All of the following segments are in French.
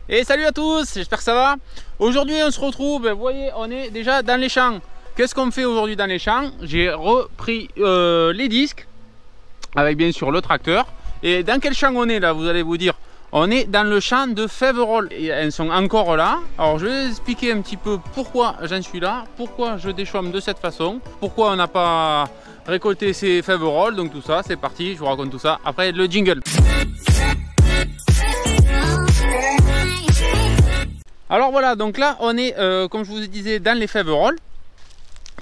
Et salut à tous, j'espère que ça va. Aujourd'hui on se retrouve, vous voyez, on est déjà dans les champs. Qu'est-ce qu'on fait aujourd'hui dans les champs? J'ai repris les disques avec bien sûr le tracteur. Et dans quel champ on est là, vous allez vous dire? On est dans le champ de Fèverolles et elles sont encore là. Alors je vais expliquer un petit peu pourquoi j'en suis là, pourquoi je déchaume de cette façon, pourquoi on n'a pas récolté ces Fèverolles. Donc tout ça, c'est parti, je vous raconte tout ça après le jingle. Alors voilà, donc là on est comme je vous disais dans les Fèverolles.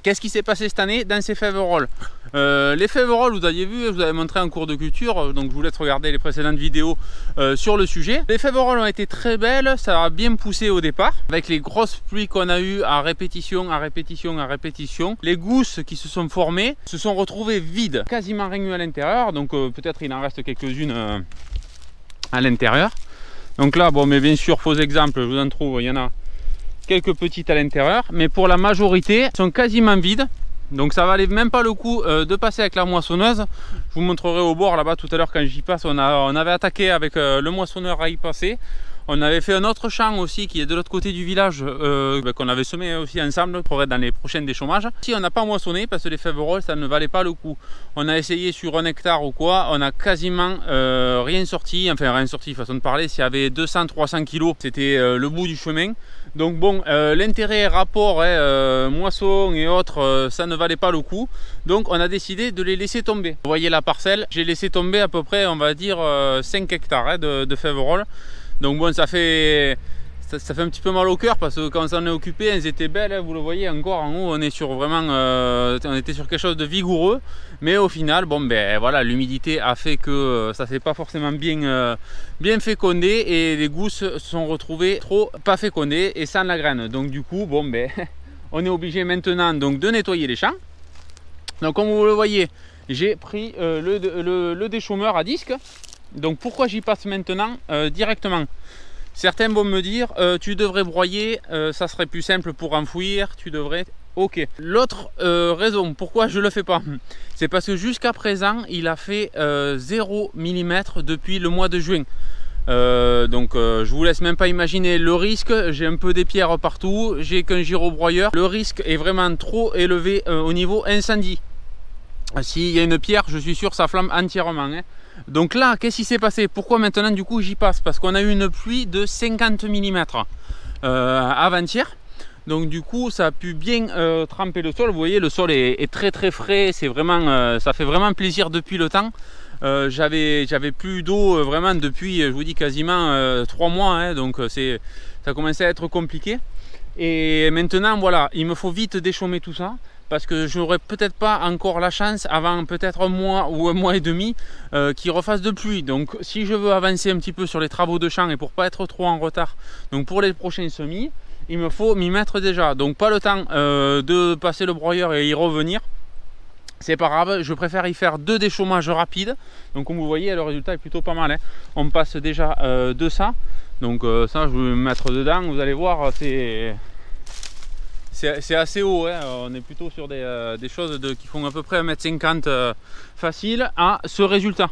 Qu'est-ce qui s'est passé cette année dans ces Fèverolles? Les Fèverolles, vous aviez vu, je vous avais montré en cours de culture, donc je vous laisse regarder les précédentes vidéos sur le sujet. Les Fèverolles ont été très belles, ça a bien poussé au départ. Avec les grosses pluies qu'on a eues à répétition, les gousses qui se sont formées se sont retrouvées vides, quasiment rien eu à l'intérieur, donc peut-être il en reste quelques-unes à l'intérieur. Donc là, bon, mais bien sûr, faux exemple, je vous en trouve, il y en a quelques petites à l'intérieur, mais pour la majorité, elles sont quasiment vides. Donc ça valait même pas le coup de passer avec la moissonneuse. Je vous montrerai au bord là-bas tout à l'heure quand j'y passe. On avait attaqué avec le moissonneur à y passer. On avait fait un autre champ aussi qui est de l'autre côté du village qu'on avait semé aussi ensemble pour être dans les prochaines déchaumages. Si on n'a pas moissonné parce que les Fèverolles ça ne valait pas le coup. On a essayé sur 1 hectare ou quoi, on a quasiment rien sorti, enfin rien sorti façon de parler. S'il y avait 200-300 kg, c'était le bout du chemin. Donc bon, l'intérêt rapport moisson et autres, ça ne valait pas le coup. Donc on a décidé de les laisser tomber. Vous voyez la parcelle, j'ai laissé tomber à peu près, on va dire 5 hectares de Fèverolles. Donc bon, ça fait un petit peu mal au cœur parce que quand on s'en est occupé, elles étaient belles, hein, vous le voyez encore en haut, on est sur vraiment, on était sur quelque chose de vigoureux, mais au final, bon ben voilà, l'humidité a fait que ça s'est pas forcément bien fécondé et les gousses se sont retrouvées trop pas fécondées et sans la graine. Donc du coup, bon ben on est obligé maintenant donc de nettoyer les champs. Donc comme vous le voyez, j'ai pris le déchaumeur à disque. Donc pourquoi j'y passe maintenant directement? Certains vont me dire tu devrais broyer, ça serait plus simple pour enfouir, tu devrais... Ok. L'autre raison pourquoi je le fais pas, c'est parce que jusqu'à présent il a fait 0 mm depuis le mois de juin. Donc je vous laisse même pas imaginer le risque. J'ai un peu des pierres partout, j'ai qu'un gyrobroyeur. Le risque est vraiment trop élevé au niveau incendie. S'il y a une pierre, je suis sûr ça flamme entièrement, hein. Donc là, qu'est-ce qui s'est passé? Pourquoi maintenant du coup j'y passe? Parce qu'on a eu une pluie de 50 mm avant-hier. Donc du coup ça a pu bien tremper le sol. Vous voyez, le sol est très très frais. C'est vraiment, ça fait vraiment plaisir depuis le temps. J'avais plus d'eau vraiment depuis, je vous dis, quasiment 3 mois, hein. Donc ça commençait à être compliqué. Et maintenant voilà, il me faut vite déchaumer tout ça. Parce que je n'aurai peut-être pas encore la chance avant peut-être un mois ou un mois et demi qu'il refasse de pluie. Donc si je veux avancer un petit peu sur les travaux de champ et pour pas être trop en retard, donc pour les prochains semis, il me faut m'y mettre déjà. Donc pas le temps de passer le broyeur et y revenir. C'est pas grave, je préfère y faire 2 déchaumages rapides. Donc comme vous voyez, le résultat est plutôt pas mal, hein. On passe déjà de ça. Donc ça je vais me mettre dedans, vous allez voir, c'est assez haut, hein. On est plutôt sur des choses qui font à peu près 1,50 m facile à ce résultat.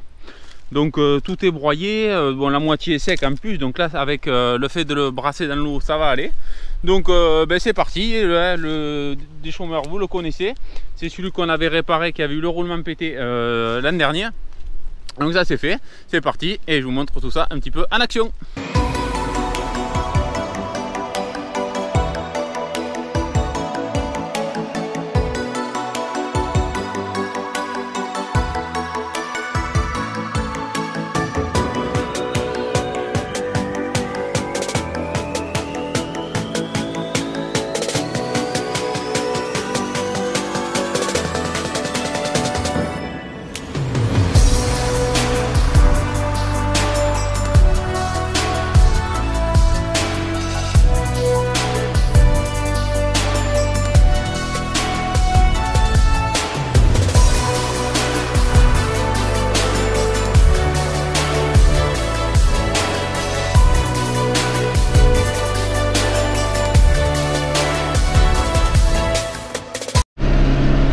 Donc tout est broyé, bon, la moitié est sec en plus, donc là avec le fait de le brasser dans l'eau ça va aller. Donc ben, c'est parti, le déchaumeur vous le connaissez, c'est celui qu'on avait réparé qui avait eu le roulement pété l'an dernier. Donc ça c'est fait, c'est parti et je vous montre tout ça un petit peu en action.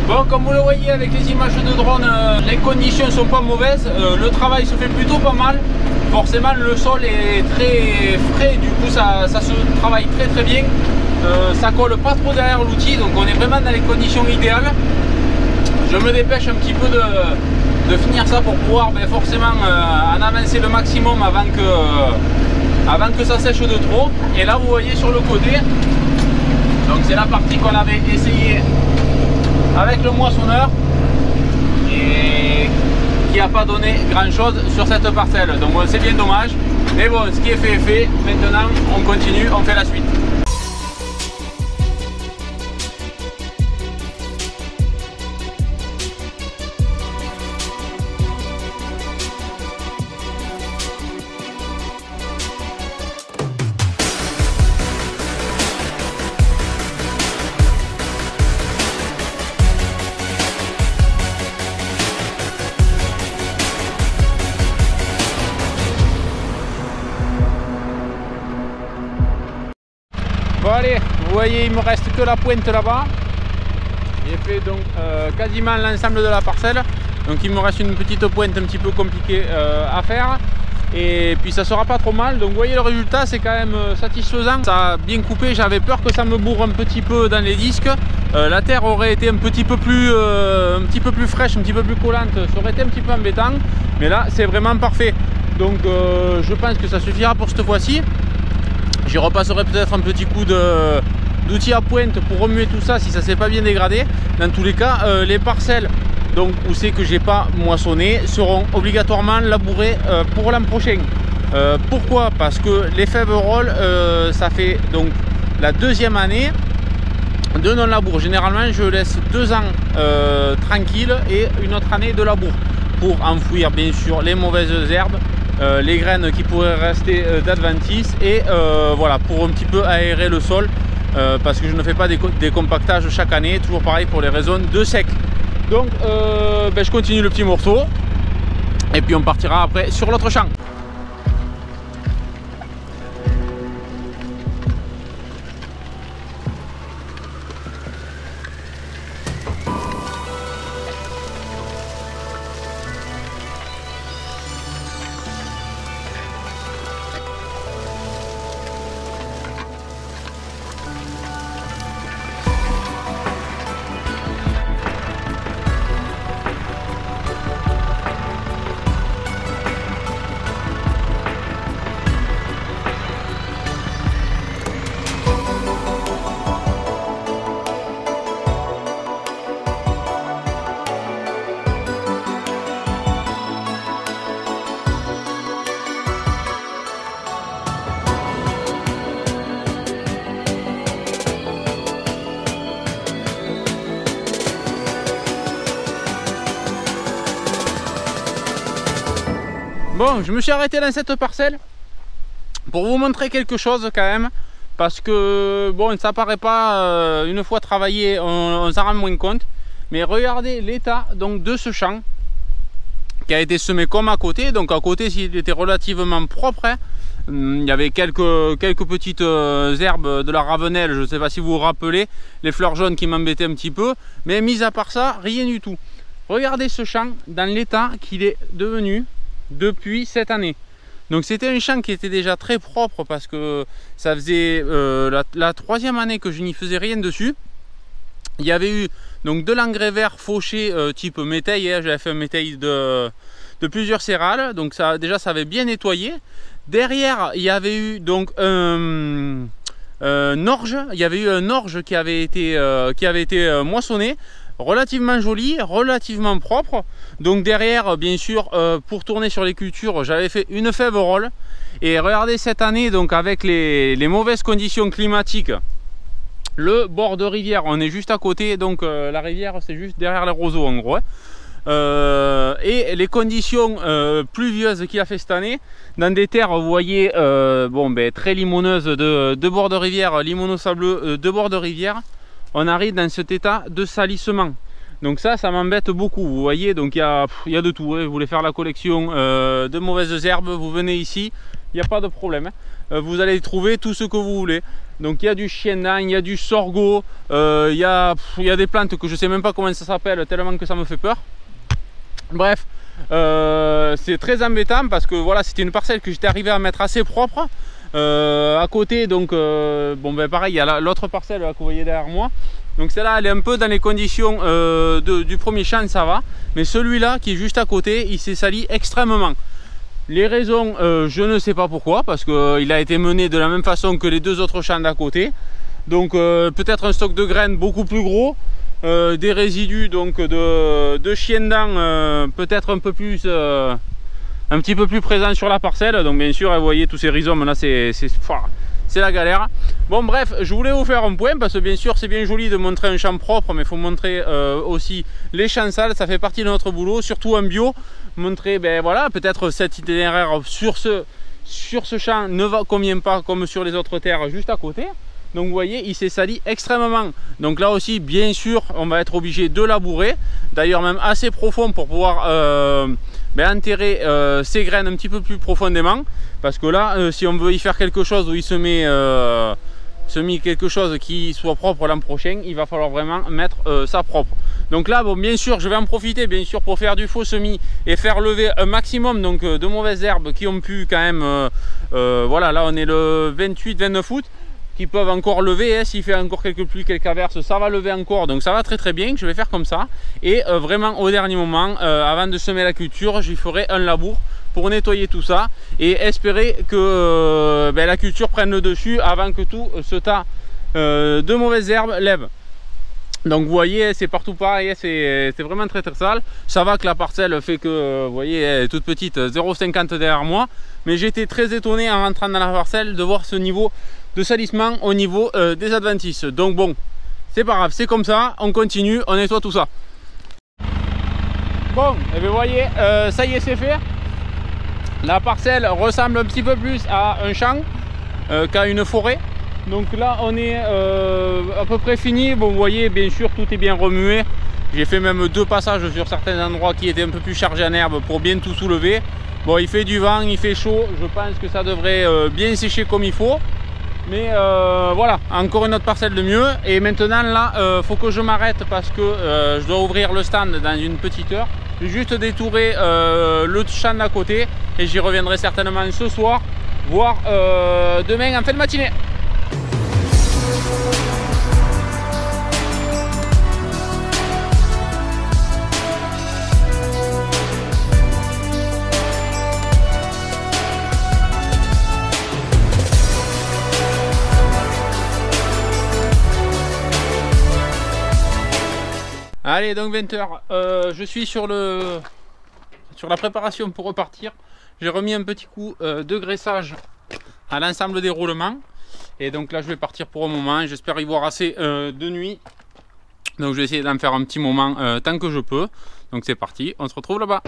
Bon, comme vous le voyez avec les images de drone, les conditions sont pas mauvaises, le travail se fait plutôt pas mal. forcément le sol est très frais, du coup ça se travaille très bien. Ça colle pas trop derrière l'outil, donc on est vraiment dans les conditions idéales. Je me dépêche un petit peu de finir ça pour pouvoir forcément en avancer le maximum avant que ça sèche de trop. Et là vous voyez sur le côté, donc c'est la partie qu'on avait essayé avec le moissonneur et qui n'a pas donné grand chose sur cette parcelle, donc c'est bien dommage, mais bon, ce qui est fait est fait. Maintenant on continue, on fait la suite. Bon allez, vous voyez, il me reste que la pointe là-bas. J'ai fait donc quasiment l'ensemble de la parcelle. Donc il me reste une petite pointe un petit peu compliquée à faire. Et puis ça sera pas trop mal. Donc vous voyez, le résultat c'est quand même satisfaisant. Ça a bien coupé, j'avais peur que ça me bourre un petit peu dans les disques. La terre aurait été un petit peu plus fraîche, un petit peu plus collante. Ça aurait été un petit peu embêtant. Mais là c'est vraiment parfait. Donc je pense que ça suffira pour cette fois-ci. J'y repasserai peut-être un petit coup d'outil à pointe pour remuer tout ça si ça s'est pas bien dégradé. Dans tous les cas, les parcelles donc, où c'est que j'ai pas moissonné seront obligatoirement labourées pour l'an prochain. Pourquoi? Parce que les Faverolles, ça fait donc la deuxième année de non-labour. Généralement, je laisse 2 ans tranquille et une autre année de labour pour enfouir bien sûr les mauvaises herbes, les graines qui pourraient rester d'adventice et voilà, pour un petit peu aérer le sol parce que je ne fais pas des compactages chaque année, toujours pareil pour les raisons de sec. Donc je continue le petit morceau et puis on partira après sur l'autre champ. Bon, je me suis arrêté dans cette parcelle pour vous montrer quelque chose quand même, parce que bon, ça paraît pas une fois travaillé, on s'en rend moins compte. Mais regardez l'état donc de ce champ qui a été semé comme à côté. Donc à côté, s'il était relativement propre, hein, il y avait quelques petites herbes de la ravenelle, je ne sais pas si vous vous rappelez, les fleurs jaunes qui m'embêtaient un petit peu, mais mis à part ça, rien du tout. Regardez ce champ dans l'état qu'il est devenu depuis cette année. Donc c'était un champ qui était déjà très propre parce que ça faisait la 3e année que je n'y faisais rien dessus. Il y avait eu donc de l'engrais vert fauché type métail, hein, j'avais fait un métail de plusieurs cérales, donc ça déjà ça avait bien nettoyé. Derrière il y avait eu donc un orge, il y avait eu un orge qui avait été moissonné, relativement joli, relativement propre. Donc derrière, bien sûr, pour tourner sur les cultures, j'avais fait une Faverolles. Et regardez cette année, donc avec les mauvaises conditions climatiques, le bord de rivière, on est juste à côté, donc la rivière c'est juste derrière les roseaux en gros. Et les conditions pluvieuses qu'il a fait cette année, dans des terres, vous voyez, très limoneuses de bord de rivière, limono-sableux de bord de rivière, on arrive dans cet état de salissement. Donc ça m'embête beaucoup, vous voyez, donc il y a de tout, hein. Vous voulez faire la collection de mauvaises herbes, vous venez ici, il n'y a pas de problème, hein. Vous allez trouver tout ce que vous voulez. Donc il y a du chien d'âne, il y a du sorgho, il y a des plantes que je sais même pas comment ça s'appelle, tellement que ça me fait peur. Bref, c'est très embêtant parce que voilà, c'était une parcelle que j'étais arrivé à mettre assez propre. À côté, donc bon ben pareil, il y a l'autre parcelle là, que vous voyez derrière moi. Donc celle-là, elle est un peu dans les conditions du premier champ, ça va. Mais celui-là qui est juste à côté, il s'est sali extrêmement. Les raisons, je ne sais pas pourquoi, parce qu'il a été mené de la même façon que les deux autres champs d'à côté. Donc peut-être un stock de graines beaucoup plus gros, des résidus donc de chien dents peut-être un peu plus, un petit peu plus présents sur la parcelle. Donc bien sûr, vous voyez tous ces rhizomes là, c'est la galère. Bon bref, je voulais vous faire un point parce que bien sûr c'est bien joli de montrer un champ propre, mais il faut montrer aussi les champs sales, ça fait partie de notre boulot, surtout en bio. Montrer, ben voilà, peut-être cet itinéraire sur ce champ ne convient pas comme sur les autres terres juste à côté. Donc vous voyez, il s'est sali extrêmement. Donc là aussi, bien sûr, on va être obligé de labourer. D'ailleurs même assez profond pour pouvoir enterrer ces graines un petit peu plus profondément. Parce que là, si on veut y faire quelque chose où il se met quelque chose qui soit propre l'an prochain, il va falloir vraiment mettre ça propre. Donc là, bon, bien sûr, je vais en profiter bien sûr pour faire du faux semis et faire lever un maximum donc de mauvaises herbes qui ont pu quand même, voilà, là on est le 28-29 août, qui peuvent encore lever, hein, s'il fait encore quelques pluies, quelques averses, ça va lever encore, donc ça va très bien. Je vais faire comme ça et vraiment au dernier moment, avant de semer la culture, j'y ferai un labour pour nettoyer tout ça et espérer que la culture prenne le dessus avant que tout ce tas de mauvaises herbes lève. Donc vous voyez, c'est partout pareil, c'est vraiment très sale. Ça va que la parcelle fait que, vous voyez, elle est toute petite, 0,50 derrière moi. Mais j'étais très étonné en rentrant dans la parcelle de voir ce niveau de salissement au niveau des adventices. Donc bon, c'est pas grave, c'est comme ça, on continue, on nettoie tout ça. Bon, et bien vous voyez, ça y est, c'est fait. La parcelle ressemble un petit peu plus à un champ qu'à une forêt. Donc là on est à peu près fini. Bon, vous voyez, bien sûr tout est bien remué. J'ai fait même 2 passages sur certains endroits qui étaient un peu plus chargés en herbe pour bien tout soulever. Bon, il fait du vent, il fait chaud, je pense que ça devrait bien sécher comme il faut. Mais voilà, encore une autre parcelle de mieux. Et maintenant là, faut que je m'arrête parce que je dois ouvrir le stand dans une petite heure. Je vais juste détourer le champ d'à côté et j'y reviendrai certainement ce soir, voire demain en fin de matinée. Allez, donc 20 h, je suis sur la préparation pour repartir. J'ai remis un petit coup de graissage à l'ensemble des roulements. Et donc là, je vais partir pour un moment. J'espère y voir assez de nuit. Donc je vais essayer d'en faire un petit moment tant que je peux. Donc c'est parti, on se retrouve là-bas.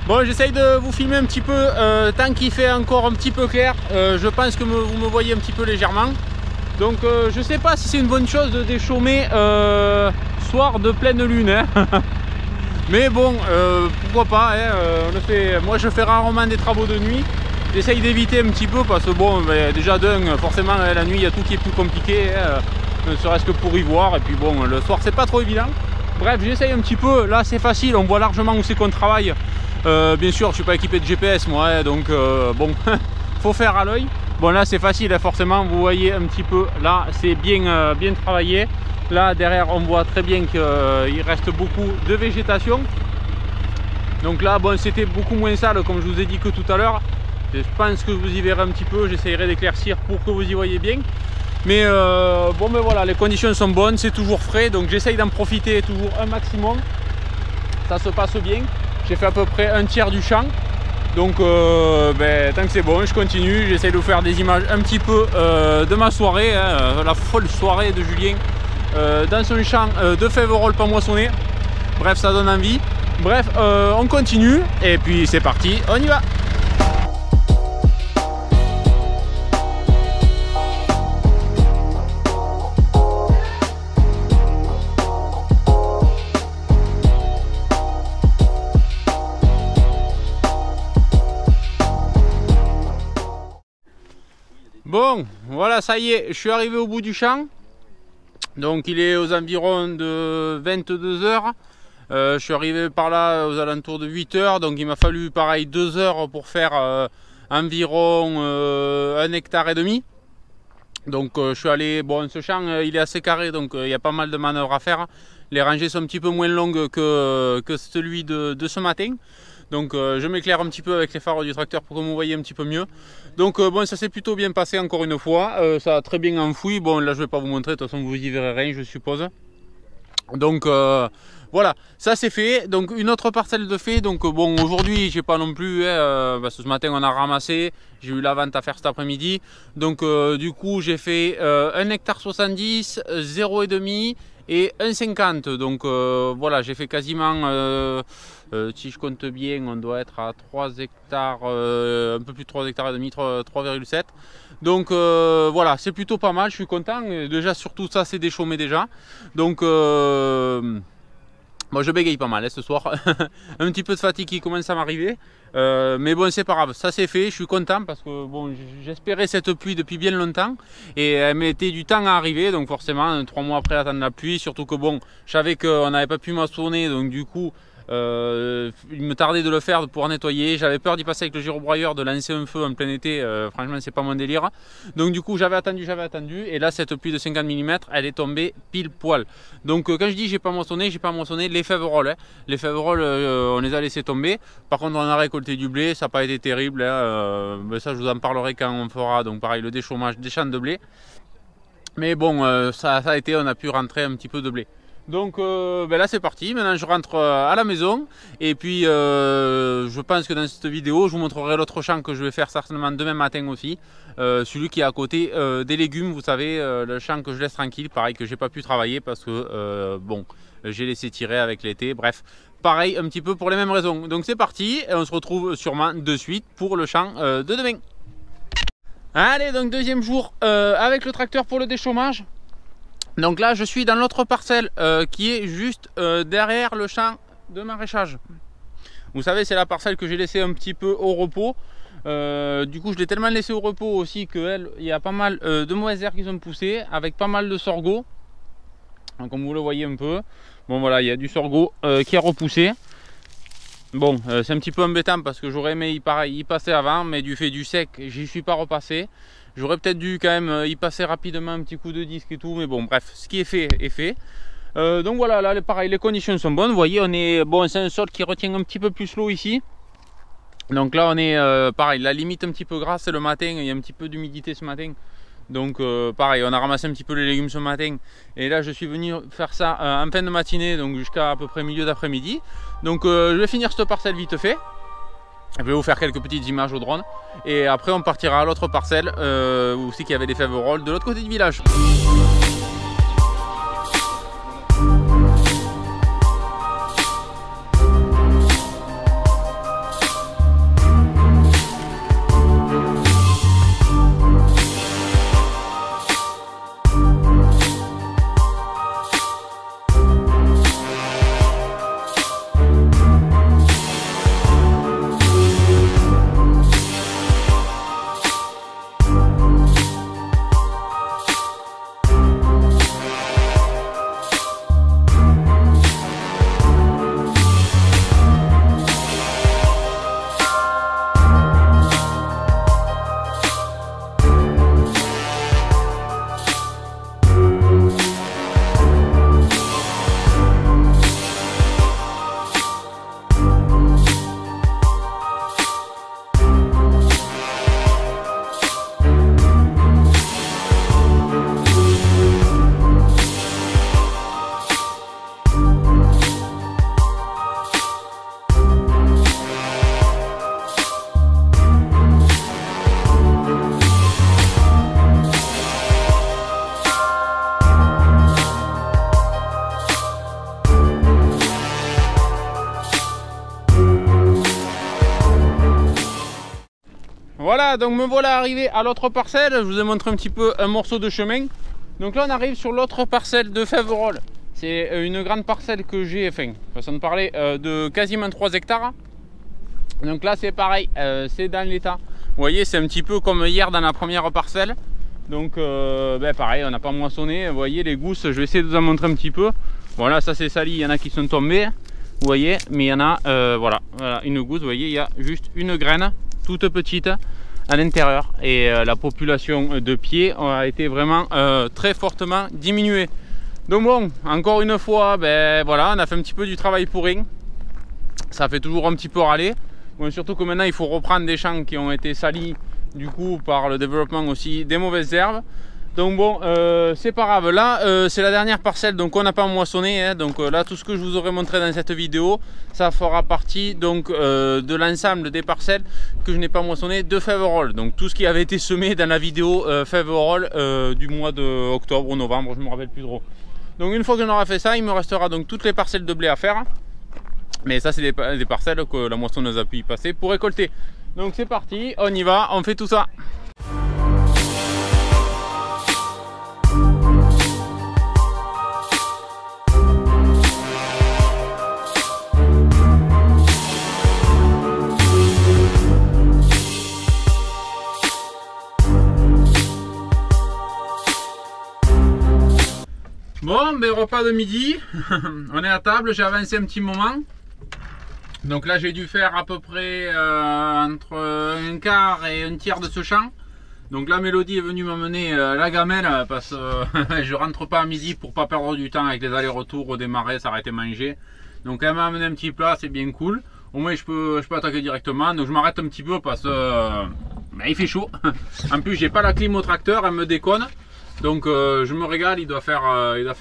Bon, j'essaye de vous filmer un petit peu tant qu'il fait encore un petit peu clair. Je pense que vous me voyez un petit peu légèrement. Donc je sais pas si c'est une bonne chose de déchaumer soir de pleine lune, hein. Mais bon, pourquoi pas, hein, moi je fais rarement des travaux de nuit. j'essaye d'éviter un petit peu parce que bon, déjà d'un, forcément la nuit il y a tout qui est plus compliqué, ne serait-ce que pour y voir, et puis bon, le soir c'est pas trop évident. Bref, j'essaye un petit peu, là c'est facile, on voit largement où c'est qu'on travaille. Bien sûr, je suis pas équipé de GPS moi, donc bon, faut faire à l'œil. Bon là c'est facile, forcément, vous voyez un petit peu, là c'est bien, bien travaillé. Là derrière on voit très bien qu'il reste beaucoup de végétation. Donc là bon, c'était beaucoup moins sale comme je vous ai dit que tout à l'heure. Je pense que vous y verrez un petit peu, j'essayerai d'éclaircir pour que vous y voyez bien. Mais bon ben voilà, les conditions sont bonnes, c'est toujours frais, donc j'essaye d'en profiter toujours un maximum. Ça se passe bien, j'ai fait à peu près un tiers du champ. Donc tant que c'est bon, je continue, j'essaie de vous faire des images un petit peu de ma soirée, hein, la folle soirée de Julien dans son champ de fèves pas moissonnées. Bref, ça donne envie. Bref, on continue et puis c'est parti, on y va. Bon, voilà, ça y est, je suis arrivé au bout du champ. Donc il est aux environs de 22 h. Je suis arrivé par là aux alentours de 8 h. Donc il m'a fallu pareil 2 heures pour faire environ 1,5 hectare. Donc je suis allé, bon, ce champ il est assez carré, donc il y a pas mal de manœuvres à faire. Les rangées sont un petit peu moins longues que celui de ce matin. Donc je m'éclaire un petit peu avec les phares du tracteur pour que vous voyez un petit peu mieux. Donc bon, ça s'est plutôt bien passé encore une fois, ça a très bien enfoui. Bon là je vais pas vous montrer, de toute façon vous y verrez rien je suppose. Donc voilà, ça c'est fait. Donc une autre parcelle de fait. Donc bon, aujourd'hui j'ai pas non plus, parce que ce matin on a ramassé, j'ai eu la vente à faire cet après-midi. Donc du coup j'ai fait 1,70 hectare, 0,5 et 1,50. Donc voilà, j'ai fait quasiment, si je compte bien, on doit être à 3 hectares, un peu plus de 3 hectares et demi, 3,7. Donc voilà, c'est plutôt pas mal, je suis content. Déjà surtout ça c'est déchaumé déjà. Donc moi je bégaye pas mal ce soir. Un petit peu de fatigue qui commence à m'arriver. Mais bon, c'est pas grave, ça c'est fait, je suis content parce que bon, j'espérais cette pluie depuis bien longtemps et elle mettait du temps à arriver, donc forcément 3 mois après attendre la pluie, surtout que bon, je savais qu'on n'avait pas pu moissonner, donc du coup il me tardait de le faire, de pouvoir nettoyer. J'avais peur d'y passer avec le girobroyeur, de lancer un feu en plein été, franchement c'est pas mon délire. Donc du coup j'avais attendu, et là cette pluie de 50 mm elle est tombée pile poil. Donc quand je dis j'ai pas moissonné les fèves-rolles, hein. Les fèves-rolles on les a laissé tomber. Par contre on a récolté du blé, ça n'a pas été terrible, hein. Mais ça je vous en parlerai quand on fera donc pareil le déchômage des champs de blé. Mais bon ça a été, on a pu rentrer un petit peu de blé. Donc là c'est parti, maintenant je rentre à la maison et puis je pense que dans cette vidéo je vous montrerai l'autre champ que je vais faire certainement demain matin aussi, celui qui est à côté des légumes, vous savez, le champ que je laisse tranquille, pareil que j'ai pas pu travailler parce que bon, j'ai laissé tirer avec l'été, bref, pareil un petit peu pour les mêmes raisons. Donc c'est parti et on se retrouve sûrement de suite pour le champ de demain. Allez, donc deuxième jour avec le tracteur pour le déchômage. Donc là je suis dans l'autre parcelle qui est juste derrière le champ de maraîchage. Vous savez, c'est la parcelle que j'ai laissée un petit peu au repos. Du coup je l'ai tellement laissée au repos aussi qu'il y a pas mal de mauvaises herbes qui sont poussées avec pas mal de sorgho. Donc, comme vous le voyez un peu. Bon voilà, il y a du sorgho qui a repoussé. Bon c'est un petit peu embêtant parce que j'aurais aimé y passer avant, mais du fait du sec j'y suis pas repassé. J'aurais peut-être dû quand même y passer rapidement un petit coup de disque et tout, mais bon bref, ce qui est fait est fait. Donc voilà, là pareil, les conditions sont bonnes. Vous voyez, on est bon, c'est un sol qui retient un petit peu plus l'eau ici. Donc là on est pareil, la limite un petit peu grasse, c'est le matin, il y a un petit peu d'humidité ce matin. Donc pareil, on a ramassé un petit peu les légumes ce matin. Et là je suis venu faire ça en fin de matinée, donc jusqu'à à peu près milieu d'après-midi. Donc je vais finir cette parcelle vite fait. Je vais vous faire quelques petites images au drone. Et après on partira à l'autre parcelle où c'est qu'il y avait des fèves-rolles de l'autre côté du village. voilà, donc me voilà arrivé à l'autre parcelle. Je vous ai montré un petit peu un morceau de chemin. Donc là on arrive sur l'autre parcelle de Fèverolles. C'est une grande parcelle que j'ai, enfin, façon de parler, de quasiment 3 hectares. Donc là c'est pareil, c'est dans l'état. Vous voyez, c'est un petit peu comme hier dans la première parcelle. Donc pareil, on n'a pas moissonné. Vous voyez les gousses, je vais essayer de vous en montrer un petit peu. Voilà, ça c'est sali, il y en a qui sont tombés. Vous voyez, mais il y en a, voilà, une gousse, vous voyez, il y a juste une graine toute petite à l'intérieur. Et la population de pieds a été vraiment très fortement diminuée. Donc bon, encore une fois, voilà, on a fait un petit peu du travail pour rien. Ça fait toujours un petit peu râler. Bon, surtout que maintenant il faut reprendre des champs qui ont été salis du coup par le développement aussi des mauvaises herbes. Donc bon, c'est pas grave. Là c'est la dernière parcelle, donc on n'a pas moissonné, hein. Donc là tout ce que je vous aurais montré dans cette vidéo, ça fera partie donc de l'ensemble des parcelles que je n'ai pas moissonné de Fèverolles. Donc tout ce qui avait été semé dans la vidéo Fèverolles du mois de octobre ou novembre, je ne me rappelle plus trop. Donc une fois que j'en aurai fait ça, il me restera donc toutes les parcelles de blé à faire. Mais ça c'est des parcelles que la moissonneuse a pu y passer pour récolter. Donc c'est parti, on y va, on fait tout ça. Bon, repas de midi, on est à table, j'ai avancé un petit moment. Donc là j'ai dû faire à peu près entre un quart et un tiers de ce champ. Donc la Mélodie est venue m'emmener la gamelle parce que je rentre pas à midi pour pas perdre du temps avec les allers-retours au démarrer, s'arrêter manger. Donc elle m'a amené un petit plat, c'est bien cool. Au moins je peux attaquer directement. Donc je m'arrête un petit peu parce que il fait chaud. En plus j'ai pas la clim au tracteur, elle me déconne. Donc je me régale, il doit faire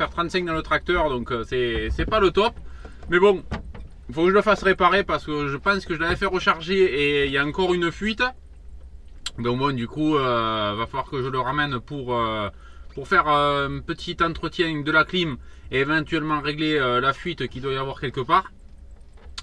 35 dans le tracteur, donc c'est pas le top. Mais bon, il faut que je le fasse réparer parce que je pense que je l'avais fait recharger et il y a encore une fuite. Donc bon, du coup, va falloir que je le ramène pour faire un petit entretien de la clim et éventuellement régler la fuite qu'il doit y avoir quelque part.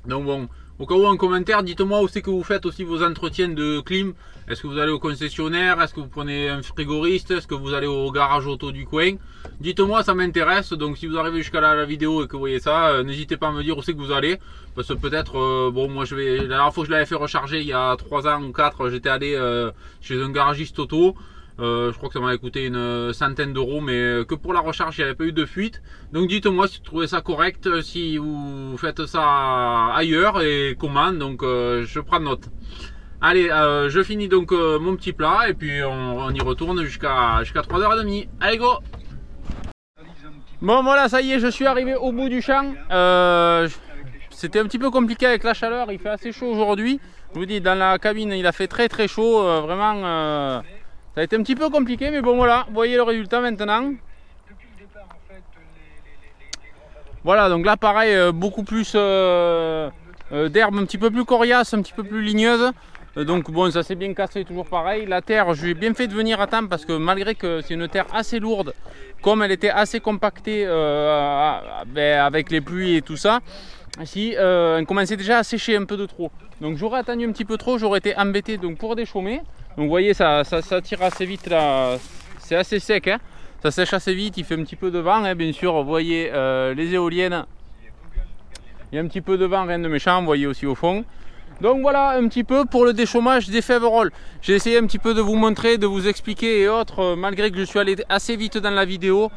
Donc bon, au cas où en commentaire, dites-moi où c'est que vous faites aussi vos entretiens de clim. Est-ce que vous allez au concessionnaire? Est-ce que vous prenez un frigoriste? Est-ce que vous allez au garage auto du coin? Dites-moi, ça m'intéresse. Donc si vous arrivez jusqu'à la vidéo et que vous voyez ça, n'hésitez pas à me dire où c'est que vous allez. Parce que peut-être, bon, moi je vais. La dernière fois que je l'avais fait recharger il y a 3 ans ou 4, j'étais allé chez un garagiste auto. Je crois que ça m'avait coûté une centaine d'euros, mais que pour la recharge il n'y avait pas eu de fuite. Donc dites-moi si vous trouvez ça correct, si vous faites ça ailleurs et comment. Donc je prends note. Allez, je finis donc mon petit plat et puis on y retourne jusqu'à 3h30. Allez go! Bon voilà, ça y est, je suis arrivé au bout du champ. C'était un petit peu compliqué avec la chaleur, il fait assez chaud aujourd'hui. Je vous dis, dans la cabine il a fait très chaud, vraiment. Ça a été un petit peu compliqué, mais bon voilà, vous voyez le résultat maintenant. Voilà, donc là pareil, beaucoup plus d'herbe un petit peu plus coriace, un petit peu plus ligneuse. Donc bon, ça s'est bien cassé, toujours pareil. La terre, je lui ai bien fait de venir à temps parce que malgré que c'est une terre assez lourde, comme elle était assez compactée avec les pluies et tout ça, si elle commençait déjà à sécher un peu de trop. Donc j'aurais attendu un petit peu trop, j'aurais été embêté donc pour déchaumer. Donc vous voyez, ça tire assez vite là, c'est assez sec, hein. Ça sèche assez vite, il fait un petit peu de vent, hein, bien sûr. Vous voyez les éoliennes, il y a un petit peu de vent, rien de méchant, vous voyez aussi au fond. Donc voilà un petit peu pour le déchaumage des Fèverolles. J'ai essayé un petit peu de vous montrer, de vous expliquer et autres, malgré que je suis allé assez vite dans la vidéo.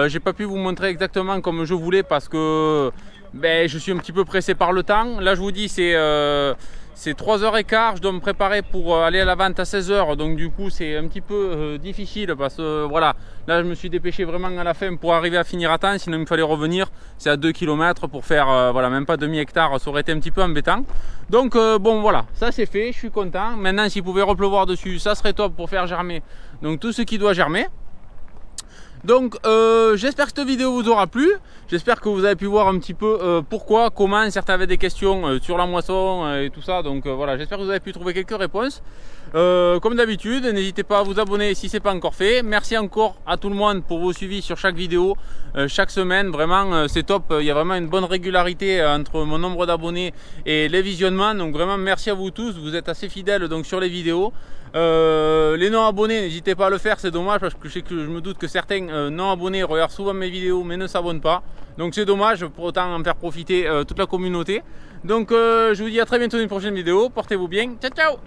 J'ai pas pu vous montrer exactement comme je voulais parce que je suis un petit peu pressé par le temps. Là je vous dis c'est 3h15, je dois me préparer pour aller à la vente à 16h, donc du coup c'est un petit peu difficile parce que voilà, là je me suis dépêché vraiment à la fin pour arriver à finir à temps, sinon il me fallait revenir, c'est à 2 km pour faire voilà, même pas demi-hectare, ça aurait été un petit peu embêtant. Donc bon voilà, ça c'est fait, je suis content. Maintenant s'il pouvait repleuvoir dessus, ça serait top pour faire germer donc tout ce qui doit germer. Donc j'espère que cette vidéo vous aura plu. J'espère que vous avez pu voir un petit peu pourquoi, comment, certains avaient des questions sur la moisson et tout ça. Donc voilà, j'espère que vous avez pu trouver quelques réponses. Comme d'habitude, n'hésitez pas à vous abonner si ce n'est pas encore fait. Merci encore à tout le monde pour vos suivis sur chaque vidéo, chaque semaine. Vraiment, c'est top. Il y a vraiment une bonne régularité entre mon nombre d'abonnés et les visionnements. Donc vraiment, merci à vous tous. Vous êtes assez fidèles donc, sur les vidéos. Les non abonnés, n'hésitez pas à le faire, c'est dommage parce que je me doute que certains non abonnés regardent souvent mes vidéos mais ne s'abonnent pas. Donc c'est dommage, pour autant en faire profiter toute la communauté. Donc je vous dis à très bientôt dans une prochaine vidéo. Portez-vous bien. Ciao ciao.